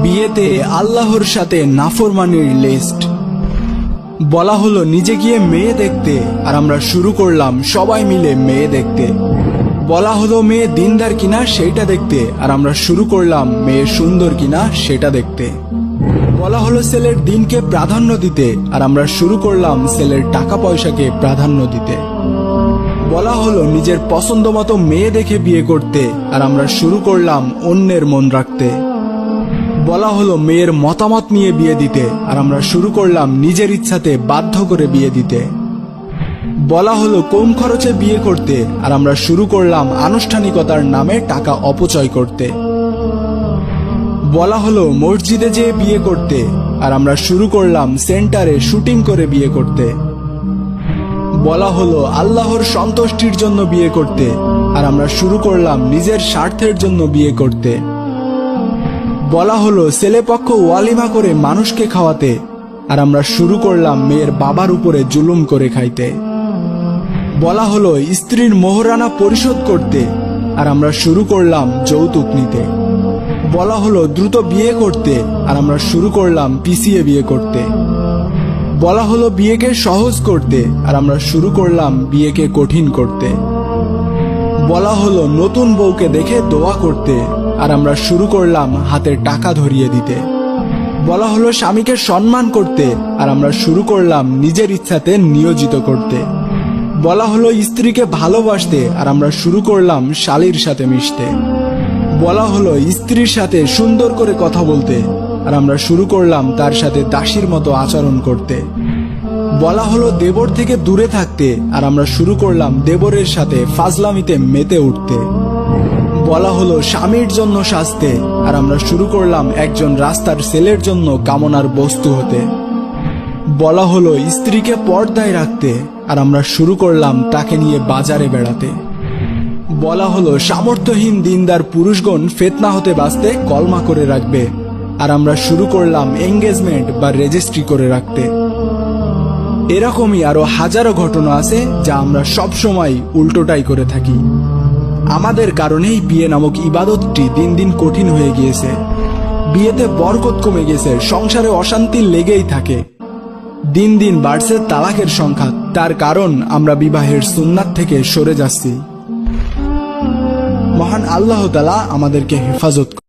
বিয়েতে আল্লাহর সাথে নাফরমানির লিস্ট। বলা হলো নিজে গিয়ে মেয়ে দেখতে, আর আমরা শুরু করলাম সবাই মিলে মেয়ে দেখতে। বলা হলো মেয়ে দিনদার কিনা সেইটা দেখতে, আর আমরা শুরু করলাম মেয়ে সুন্দর কিনা সেটা দেখতে। বলা হলো ছেলের দিনকে প্রাধান্য দিতে, আর আমরা শুরু করলাম ছেলের টাকা পয়সাকে প্রাধান্য দিতে। বলা হলো নিজের পছন্দ মতো মেয়ে দেখে বিয়ে করতে, আর আমরা শুরু করলাম অন্যের মন রাখতে। বলা হলো মেয়ের মতামত নিয়ে বিয়ে দিতে, আর আমরা শুরু করলাম নিজের ইচ্ছাতে বাধ্য করে বিয়ে দিতে। বলা হলো কম খরচে বিয়ে করতে, আর আমরা শুরু করলাম আনুষ্ঠানিকতার নামে টাকা অপচয় করতে। বলা হলো মসজিদে যেয়ে বিয়ে করতে, আর আমরা শুরু করলাম সেন্টারে শুটিং করে বিয়ে করতে। বলা হলো আল্লাহর সন্তুষ্টির জন্য বিয়ে করতে, আর আমরা শুরু করলাম নিজের স্বার্থের জন্য বিয়ে করতে। বলা হলো ছেলেপক্ষ ওয়ালিমা করে মানুষকে খাওয়াতে, আর আমরা শুরু করলাম মেয়ের বাবার উপরে জুলুম করে খাইতে। বলা হলো স্ত্রীর মোহরানা পরিশোধ করতে, আর আমরা শুরু করলাম যৌতুক নিতে। বলা হলো দ্রুত বিয়ে করতে, আর আমরা শুরু করলাম পিছিয়ে বিয়ে করতে। বলা হলো বিয়েকে সহজ করতে, আর আমরা শুরু করলাম বিয়েকে কঠিন করতে। বলা হলো নতুন বউকে দেখে দোয়া করতে, আর আমরা শুরু করলাম হাতে টাকা ধরিয়ে দিতে। বলা হলো স্বামীকে সম্মান করতে, আর আমরা শুরু করলাম নিজের ইচ্ছাতে নিয়োজিত করতে। বলা হলো স্ত্রীকে ভালোবাসতে, আর আমরা শুরু করলাম শালীর সাথে মিশতে। বলা হলো স্ত্রীর সাথে সুন্দর করে কথা বলতে, আর আমরা শুরু করলাম তার সাথে দাসীর মতো আচরণ করতে। বলা হলো দেবর থেকে দূরে থাকতে, আর আমরা শুরু করলাম দেবরের সাথে ফাজলামিতে মেতে উঠতে। বলা হলো স্বামীর জন্য সাজতে, আর আমরা শুরু করলাম একজন রাস্তার ছেলের জন্য কামনার বস্তু হতে। বলা হলো স্ত্রীকে পর্দায় রাখতে, আর আমরা শুরু করলাম তাকে নিয়ে বাজারে বেড়াতে। বলা হলো সামর্থ্যহীন দিনদার পুরুষগণ ফিতনা হতে বাঁচতে কলমা করে রাখবে, আর আমরা শুরু করলাম এঙ্গেজমেন্ট বা রেজিস্ট্রি করে রাখতে। এরকমই আরো হাজারো ঘটনা আছে যা আমরা সব সময় উল্টোটাই করে থাকি। আমাদের কারণেই বিয়ে নামক ইবাদতটি দিন দিন কঠিন হয়ে গিয়েছে। বিয়েতে বরকত কমে গেছে, সংসারে অশান্তি লেগেই থাকে। দিন দিন বাড়ছে তালাকের সংখ্যা, তার কারণ আমরা বিবাহের সুন্নাত থেকে সরে যাচ্ছি। মহান আল্লাহ তাআলা আমাদেরকে হেফাজত